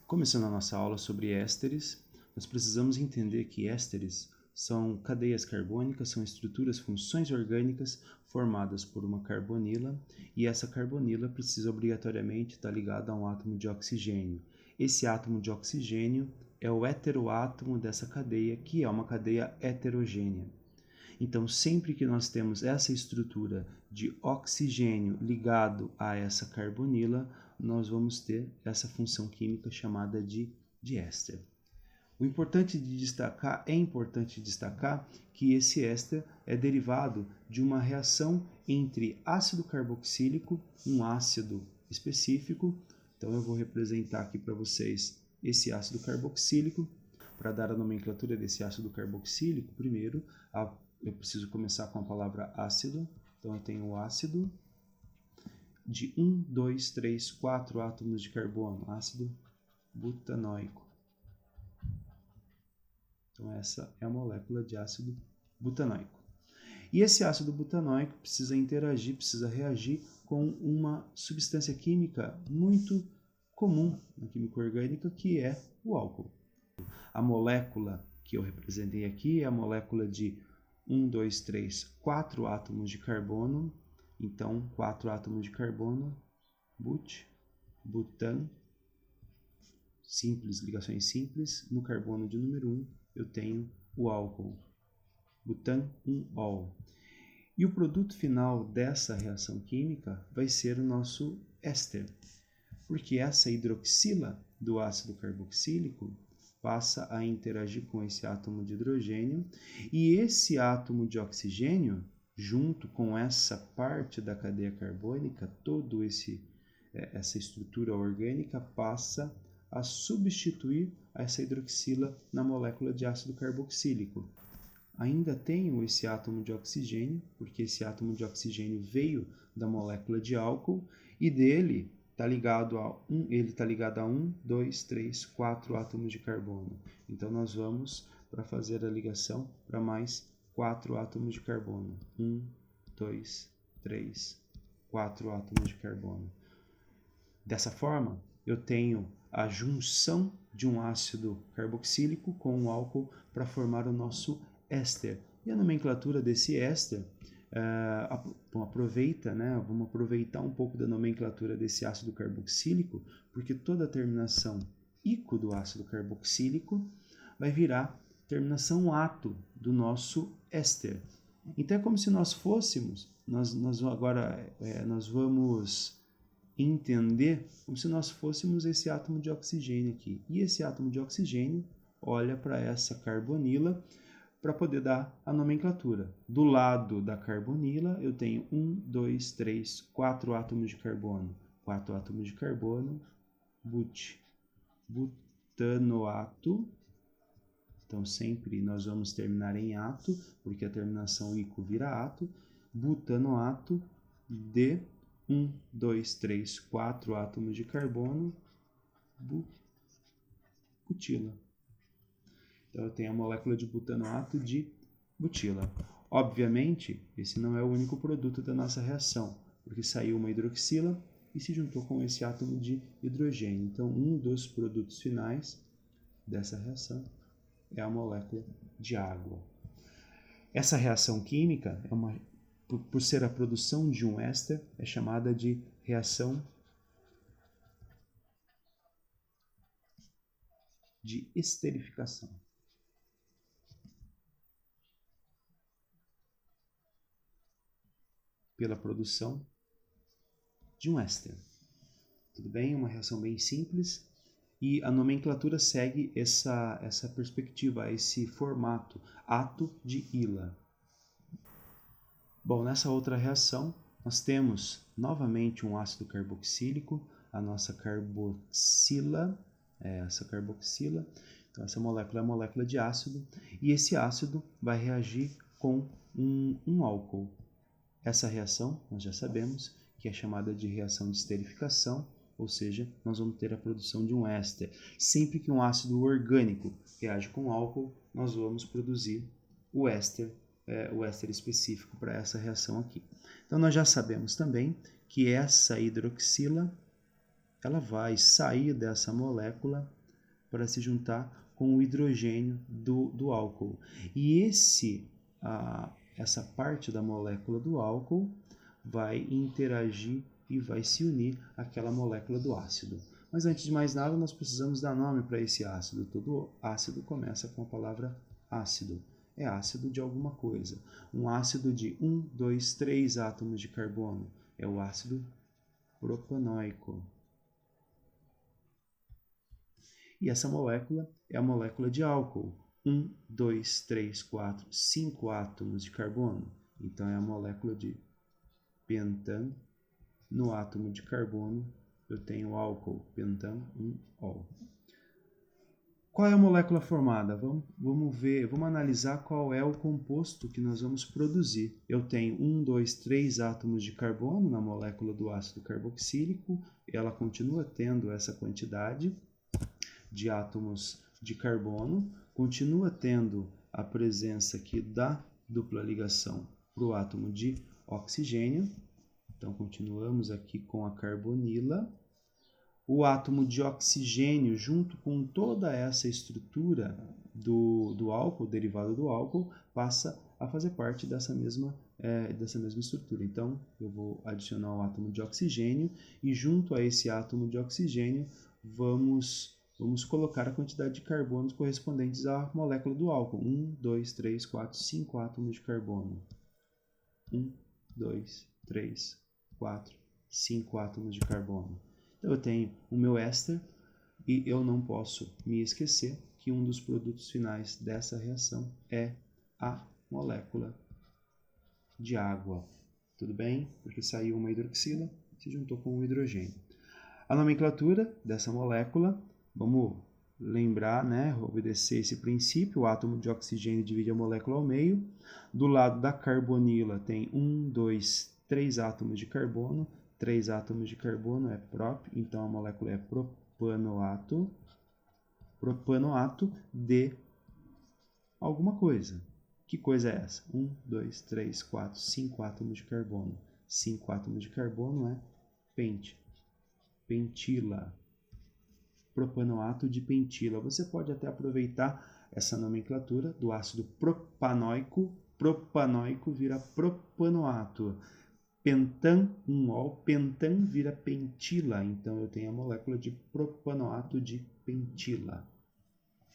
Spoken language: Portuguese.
Começando a nossa aula sobre ésteres, nós precisamos entender que ésteres são cadeias carbônicas, são estruturas, funções orgânicas formadas por uma carbonila, e essa carbonila precisa obrigatoriamente estar ligada a um átomo de oxigênio. Esse átomo de oxigênio é o heteroátomo dessa cadeia, que é uma cadeia heterogênea. Então, sempre que nós temos essa estrutura de oxigênio ligado a essa carbonila, nós vamos ter essa função química chamada de éster. É importante destacar que esse éster é derivado de uma reação entre ácido carboxílico, um ácido específico. Então eu vou representar aqui para vocês esse ácido carboxílico. Para dar a nomenclatura desse ácido carboxílico, primeiro eu preciso começar com a palavra ácido. Então eu tenho o ácido de 1, 2, 3, 4 átomos de carbono, ácido butanoico. Então essa é a molécula de ácido butanoico. E esse ácido butanoico precisa reagir com uma substância química muito comum na química orgânica, que é o álcool. A molécula que eu representei aqui é a molécula de 1, 2, 3, 4 átomos de carbono. Então, 4 átomos de carbono, butan, simples, ligações simples. No carbono de número 1, eu tenho o álcool, butan-1-ol. E o produto final dessa reação química vai ser o nosso éster, porque essa hidroxila do ácido carboxílico passa a interagir com esse átomo de hidrogênio, e esse átomo de oxigênio, junto com essa parte da cadeia carbônica, toda essa estrutura orgânica passa a substituir essa hidroxila na molécula de ácido carboxílico. Ainda tenho esse átomo de oxigênio, porque esse átomo de oxigênio veio da molécula de álcool, e dele está ligado a 1, 2, 3, 4 átomos de carbono. Então nós vamos para fazer a ligação para mais 4 átomos de carbono. 1, 2, 3, 4 átomos de carbono. Dessa forma, eu tenho a junção de um ácido carboxílico com um álcool para formar o nosso éster. E a nomenclatura desse éster, vamos aproveitar um pouco da nomenclatura desse ácido carboxílico, porque toda a terminação ico do ácido carboxílico vai virar terminação ato do nosso éster. Então é como se nós fôssemos, nós vamos entender como se nós fôssemos esse átomo de oxigênio aqui. E esse átomo de oxigênio olha para essa carbonila para poder dar a nomenclatura. Do lado da carbonila eu tenho 1, 2, 3, 4 átomos de carbono. 4 átomos de carbono, butanoato. Então sempre nós vamos terminar em ato, porque a terminação ico vira ato. Butanoato de 1, 2, 3, 4 átomos de carbono, butila. Então eu tenho a molécula de butanoato de butila. Obviamente, esse não é o único produto da nossa reação, porque saiu uma hidroxila e se juntou com esse átomo de hidrogênio. Então, um dos produtos finais dessa reação é a molécula de água. Essa reação química, por ser a produção de um éster, é chamada de reação de esterificação. Pela produção de um éster. Tudo bem? Uma reação bem simples, e a nomenclatura segue essa perspectiva, esse formato, ato de ila. Bom, nessa outra reação, nós temos novamente um ácido carboxílico, a nossa carboxila, essa carboxila. Então, essa molécula é a molécula de ácido, e esse ácido vai reagir com um álcool. Essa reação, nós já sabemos, que é chamada de reação de esterificação, ou seja, nós vamos ter a produção de um éster. Sempre que um ácido orgânico reage com álcool, nós vamos produzir o éster específico para essa reação aqui. Então, nós já sabemos também que essa hidroxila, ela vai sair dessa molécula para se juntar com o hidrogênio do álcool. E essa parte da molécula do álcool vai interagir e vai se unir àquela molécula do ácido. Mas antes de mais nada, nós precisamos dar nome para esse ácido. Todo ácido começa com a palavra ácido. É ácido de alguma coisa. Um ácido de 1, 2, 3 átomos de carbono é o ácido propanoico. E essa molécula é a molécula de álcool. 1, 2, 3, 4, 5 átomos de carbono. Então é a molécula de pentan. No átomo de carbono eu tenho álcool, pentan-1-ol. Qual é a molécula formada? Vamos analisar qual é o composto que nós vamos produzir. Eu tenho 1, 2, 3 átomos de carbono na molécula do ácido carboxílico. Ela continua tendo essa quantidade de átomos de carbono, continua tendo a presença aqui da dupla ligação para o átomo de oxigênio. Então, continuamos aqui com a carbonila. O átomo de oxigênio, junto com toda essa estrutura do álcool, derivado do álcool, passa a fazer parte dessa mesma estrutura. Então, eu vou adicionar o átomo de oxigênio e, junto a esse átomo de oxigênio, vamos colocar a quantidade de carbonos correspondentes à molécula do álcool. 1, 2, 3, 4, 5 átomos de carbono. 1, 2, 3, 4, 5 átomos de carbono. Então eu tenho o meu éster e eu não posso me esquecer que um dos produtos finais dessa reação é a molécula de água. Tudo bem? Porque saiu uma hidroxila e se juntou com o hidrogênio. A nomenclatura dessa molécula, vamos lembrar, né, obedecer esse princípio. O átomo de oxigênio divide a molécula ao meio. Do lado da carbonila tem 1, 2, 3 átomos de carbono. 3 átomos de carbono é prop, então a molécula é propanoato. Propanoato de alguma coisa. Que coisa é essa? 1, 2, 3, 4, 5 átomos de carbono. 5 átomos de carbono é pentila. Propanoato de pentila. Você pode até aproveitar essa nomenclatura do ácido propanoico. Propanoico vira propanoato. Pentan-1-ol, pentan vira pentila. Então eu tenho a molécula de propanoato de pentila.